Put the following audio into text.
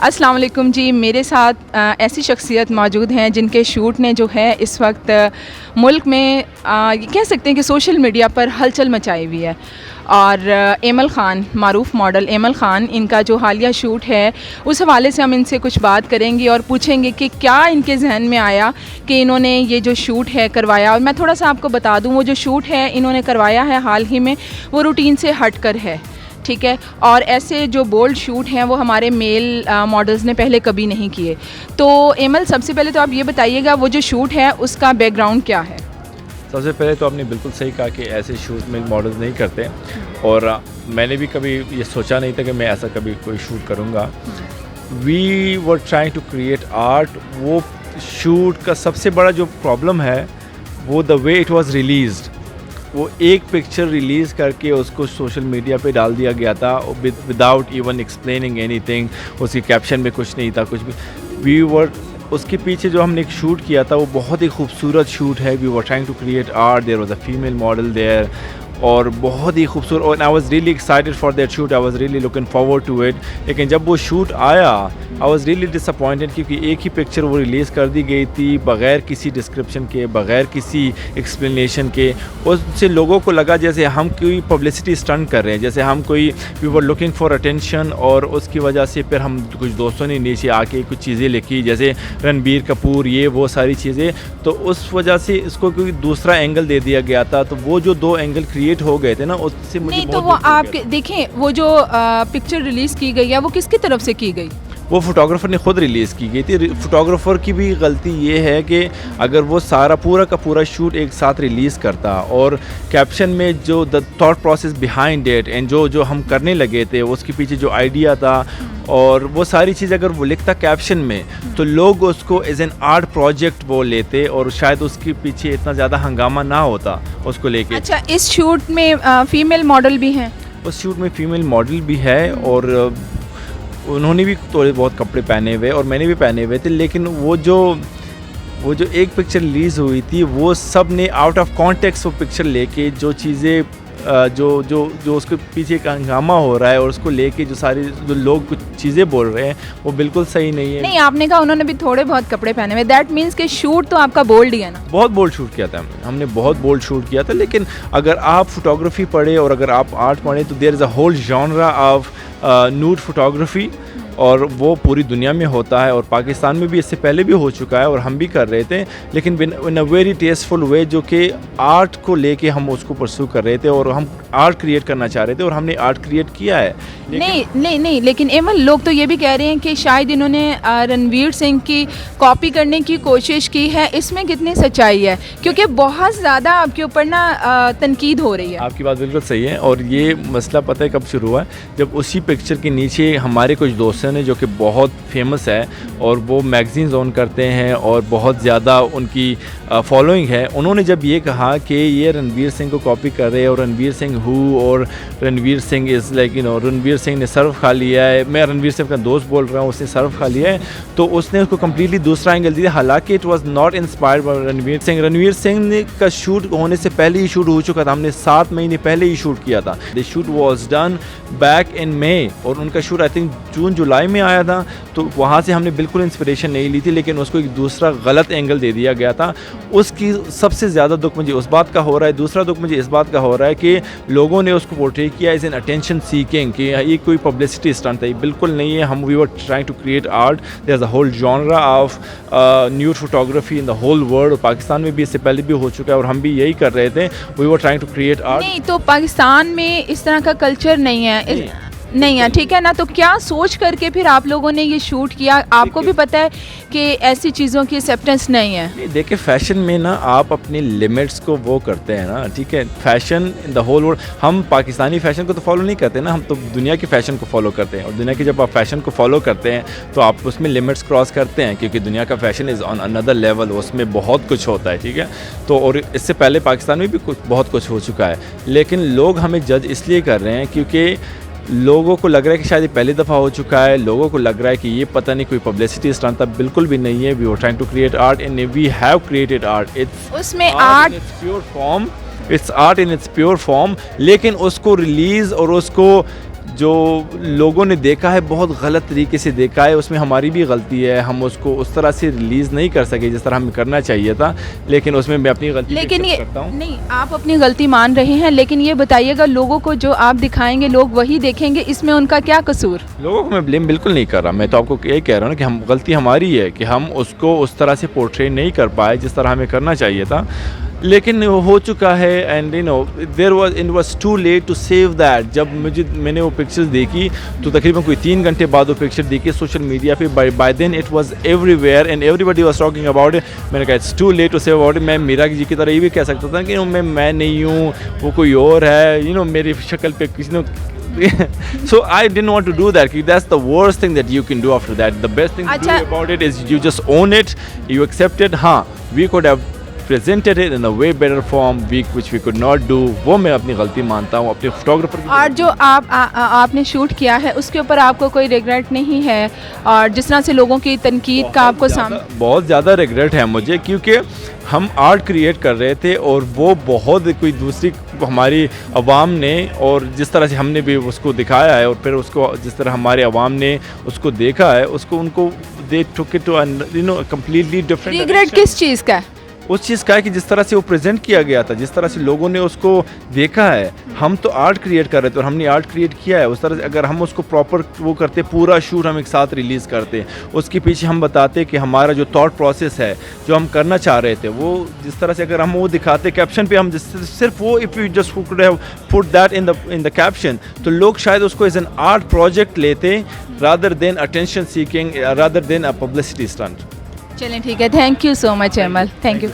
السلام علیکم جی. میرے ساتھ ایسی شخصیت موجود ہیں جن کے شوٹ نے جو ہے اس وقت ملک میں یہ کہہ سکتے ہیں کہ سوشل میڈیا پر ہلچل مچائی ہوئی ہے. اور ایمل خان, معروف ماڈل ایمل خان, ان کا جو حالیہ شوٹ ہے اس حوالے سے ہم ان سے کچھ بات کریں گے اور پوچھیں گے کہ کیا ان کے ذہن میں آیا کہ انہوں نے یہ جو شوٹ ہے کروایا. اور میں تھوڑا سا آپ کو بتا دوں, وہ جو شوٹ ہے انہوں نے کروایا ہے حال ہی میں, وہ روٹین سے ہٹ کر ہے, ٹھیک ہے. اور ایسے جو بولڈ شوٹ ہیں وہ ہمارے میل ماڈلز نے پہلے کبھی نہیں کیے. تو ایمل, سب سے پہلے تو آپ یہ بتائیے گا وہ جو شوٹ ہے اس کا بیک گراؤنڈ کیا ہے؟ سب سے پہلے تو آپ نے بالکل صحیح کہا کہ ایسے شوٹ میں ماڈلز نہیں کرتے, اور میں نے بھی کبھی یہ سوچا نہیں تھا کہ میں ایسا کبھی کوئی شوٹ کروں گا. We were trying to create art. وہ شوٹ کا سب سے بڑا جو پرابلم ہے وہ the way it was released. وہ ایک پکچر ریلیز کر کے اس کو سوشل میڈیا پہ ڈال دیا گیا تھا without even explaining anything. اس کی کیپشن میں کچھ نہیں تھا, کچھ بھی. وی ور اس کے پیچھے جو ہم نے ایک شوٹ کیا تھا وہ بہت ہی خوبصورت شوٹ ہے. We were trying to create art. There was a female model there, اور بہت ہی خوبصورت. اور I was really excited for that shoot. I was really looking forward to it. لیکن جب وہ شوٹ آیا I was really disappointed, کیونکہ ایک ہی پکچر وہ ریلیز کر دی گئی تھی بغیر کسی ڈسکرپشن کے, بغیر کسی ایکسپلینیشن کے. اس سے لوگوں کو لگا جیسے ہم کوئی پبلسٹی اسٹنٹ کر رہے ہیں, جیسے ہم کوئی وی ور لوکنگ فار اٹینشن. اور اس کی وجہ سے پھر ہم کچھ دوستوں نے نیچے آ کے کچھ چیزیں لکھی جیسے رنبیر کپور, یہ وہ ساری چیزیں. تو اس وجہ سے اس کو کوئی دوسرا اینگل دے دیا گیا تھا. تو وہ جو دو اینگل کریٹ ہو گئے تھے نا, اس سے مجھے نہیں. تو وہ آپ دیکھیں, وہ جو پکچر ریلیز کی گئی ہے وہ کس کی طرف سے کی گئی؟ وہ فوٹوگرافر نے خود ریلیز کی گئی تھی. فوٹوگرافر کی بھی غلطی یہ ہے کہ اگر وہ سارا پورا کا پورا شوٹ ایک ساتھ ریلیز کرتا اور کیپشن میں جو the thought process behind it and جو ہم کرنے لگے تھے, اس کے پیچھے جو آئیڈیا تھا اور وہ ساری چیز اگر وہ لکھتا کیپشن میں, تو لوگ اس کو ایز این آرٹ پروجیکٹ وہ لیتے اور شاید اس کے پیچھے اتنا زیادہ ہنگامہ نہ ہوتا اس کو لے کے. اچھا, اس شوٹ میں فیمیل ماڈل بھی ہیں؟ اس شوٹ میں فیمیل ماڈل بھی ہے, اور انہوں نے بھی تھوڑے بہت کپڑے پہنے ہوئے اور میں نے بھی پہنے ہوئے تھے. لیکن وہ جو ایک پکچر ریلیز ہوئی تھی وہ سب نے آؤٹ آف کانٹیکسٹ وہ پکچر لے کے جو چیزیں جو اس کے پیچھے ایک ہنگامہ ہو رہا ہے اور اس کو لے کے جو لوگ کچھ چیزیں بول رہے ہیں وہ بالکل صحیح نہیں ہے. نہیں, آپ نے کہا انہوں نے بھی تھوڑے بہت کپڑے پہنے ہوئے, دیٹ مینس کہ شوٹ تو آپ کا بولڈ ہی ہے نا؟ بہت بولڈ شوٹ کیا تھا ہم نے بہت بولڈ شوٹ کیا تھا. لیکن اگر آپ فوٹوگرافی پڑھیں اور اگر آپ آرٹ پڑھیں تو there is a whole genre of nude photography, اور وہ پوری دنیا میں ہوتا ہے, اور پاکستان میں بھی اس سے پہلے بھی ہو چکا ہے اور ہم بھی کر رہے تھے, لیکن ان اے ویری ٹیسٹفل وے, جو کہ آرٹ کو لے کے ہم اس کو پرسو کر رہے تھے اور ہم آرٹ کریٹ کرنا چاہ رہے تھے, اور ہم نے آرٹ کریٹ کیا ہے. نہیں, لیکن ایمل, لوگ تو یہ بھی کہہ رہے ہیں کہ شاید انہوں نے رنویر سنگھ کی کاپی کرنے کی کوشش کی ہے. اس میں کتنی سچائی ہے؟ کیونکہ بہت زیادہ آپ کے اوپر نا تنقید ہو رہی ہے. آپ کی بات بالکل صحیح ہے, اور یہ مسئلہ پتہ ہے کب شروع ہوا ہے؟ جب اسی پکچر کے نیچے ہمارے کچھ دوست ہیں جو کہ بہت فیمس ہے اور وہ میگزینز اون کرتے ہیں اور بہت زیادہ ان کی فالوئنگ ہے, انہوں نے جب یہ کہا کہ یہ رنویر سنگھ کو کاپی کر رہے ہیں اور رنویر سنگھ اور رنویر سنگھ از لائک رنویر سنگھ نے سرف کھا لیا ہے, میں رنویر سنگھ کا دوست بول رہا ہوں, اس نے سرف کھا لیا ہے, تو اس نے اس کو کمپلیٹلی دوسرا اینگل دیا. حالانکہ it was not inspired by Ranveer Singh. Ranveer Singh نے کا شوٹ ہونے سے پہلے ہی شوٹ ہو چکا تھا, ہم نے 7 مہینے پہلے ہی شوٹ کیا تھا. The shoot was done back in May, اور ان کا شوٹ آئی تھنک جون جولائی میں آیا تھا. تو وہاں سے ہم نے بالکل انسپریشن نہیں لی تھی, لیکن اس کو ایک دوسرا غلط اینگل دے دیا گیا تھا. اس کی سب سے زیادہ دکھ مجھے اس بات کا ہو رہا ہے. دوسرا دکھ مجھے اس بات کا ہو رہا ہے کہ لوگوں نے اس کو پورٹری کیا ایز این اٹینشن سیکنگ, کہ یہ کوئی پبلسٹی اسٹنٹ ہے. بالکل نہیں ہے. ہم we were trying to create art. There is a whole genre of nude photography in the whole world. Pakistan میں بھی اس سے پہلے بھی ہو چکا ہے اور ہم بھی یہی کر رہے تھے. We were trying to create art. نہیں, تو پاکستان میں اس طرح کا کلچر نہیں ہے. نہیں ہے, ٹھیک ہے نا. تو کیا سوچ کر کے پھر آپ لوگوں نے یہ شوٹ کیا؟ آپ کو بھی پتہ ہے کہ ایسی چیزوں کی ایکسیپٹنس نہیں ہے. دیکھیں, فیشن میں نا آپ اپنی لمٹس کو وہ کرتے ہیں نا, ٹھیک ہے. Fashion in the whole world, ہم پاکستانی فیشن کو تو فالو نہیں کرتے نا, ہم تو دنیا کے فیشن کو فالو کرتے ہیں. اور دنیا کے جب آپ فیشن کو فالو کرتے ہیں تو آپ اس میں لمٹس کراس کرتے ہیں, کیونکہ دنیا کا فیشن از آن اندر لیول, اس میں بہت کچھ ہوتا ہے, ٹھیک ہے. تو اور اس سے پہلے پاکستان میں بھی بہت کچھ ہو چکا ہے, لیکن لوگ ہمیں جج اس لیے کر رہے ہیں کیونکہ لوگوں کو لگ رہا ہے کہ شاید یہ پہلی دفعہ ہو چکا ہے. لوگوں کو لگ رہا ہے کہ یہ پتہ نہیں کوئی پبلسٹی اسٹنٹ تھا. بالکل بھی نہیں ہے. We are trying to create art and we have created art. اس میں art pure form, it's art in its pure form. لیکن اس کو ریلیز اور اس کو جو لوگوں نے دیکھا ہے بہت غلط طریقے سے دیکھا ہے, اس میں ہماری بھی غلطی ہے, ہم اس کو اس طرح سے ریلیز نہیں کر سکے جس طرح ہمیں کرنا چاہیے تھا, لیکن اس میں اپنی غلطی لیکن یہ کرتا ہوں. نہیں, آپ اپنی غلطی مان رہے ہیں, لیکن یہ بتائیے گا لوگوں کو جو آپ دکھائیں گے لوگ وہی دیکھیں گے, اس میں ان کا کیا قصور؟ لوگوں کو میں بلیم بالکل نہیں کر رہا, میں تو آپ کو یہ کہہ رہا ہوں کہ ہم غلطی ہماری ہے کہ ہم اس کو اس طرح سے پورٹری نہیں کر پائے جس طرح ہمیں کرنا چاہیے تھا, لیکن وہ ہو چکا ہے. And you know it was too late to save that. جب میں نے وہ پکچرز دیکھی تو تقریباً کوئی 3 گھنٹے بعد وہ پکچر دیکھی سوشل میڈیا پہ. By then it was everywhere and everybody was talking about it. میں نے کہا it's too late to save about it. میں میرا جی کی طرح یہ بھی کہہ سکتا تھا کہ میں نہیں ہوں, وہ کوئی اور ہے, میری شکل پہ کسی نے. So I didn't want to do that. That's the worst thing that you can do after that. The best thing to do about it is you just own it, you accept it. We could have presented it in a way better form, which we could not do. وہ میں اپنی غلطی مانتا ہوں اپنے photographer کی. اور جو آپ نے شوٹ کیا ہے اس کے اوپر آپ کو کوئی ریگریٹ نہیں ہے, اور جس طرح سے لوگوں کی تنقید کا آپ کو سامنا؟ بہت زیادہ ریگریٹ ہے مجھے, کیونکہ ہم آرٹ کریٹ کر رہے تھے اور وہ بہت کوئی دوسری ہماری عوام نے, اور جس طرح سے ہم نے بھی اس کو دکھایا ہے, اور پھر اس کو جس طرح ہمارے عوام نے اس کو دیکھا ہے, اس کو ان کو they took it to a completely different. Regret کس چیز کا ہے؟ اس چیز کا ہے کہ جس طرح سے وہ پریزنٹ کیا گیا تھا, جس طرح سے لوگوں نے اس کو دیکھا ہے. ہم تو آرٹ کریٹ کر رہے تھے اور ہم نے آرٹ کریٹ کیا ہے اس طرح سے. اگر ہم اس کو پراپر وہ کرتے, پورا شوٹ ہم ایک ساتھ ریلیز کرتے, اس کے پیچھے ہم بتاتے کہ ہمارا جو تھاٹ پروسیس ہے, جو ہم کرنا چاہ رہے تھے, وہ جس طرح سے اگر ہم وہ دکھاتے کیپشن پہ, ہم صرف وہ if you just could have put that in the caption, تو لوگ شاید اس کو ایز این آرٹ پروجیکٹ لیتے rather than attention seeking, rather than a publicity stunt. چلیں ٹھیک ہے, thank you so much Aimal, thank you.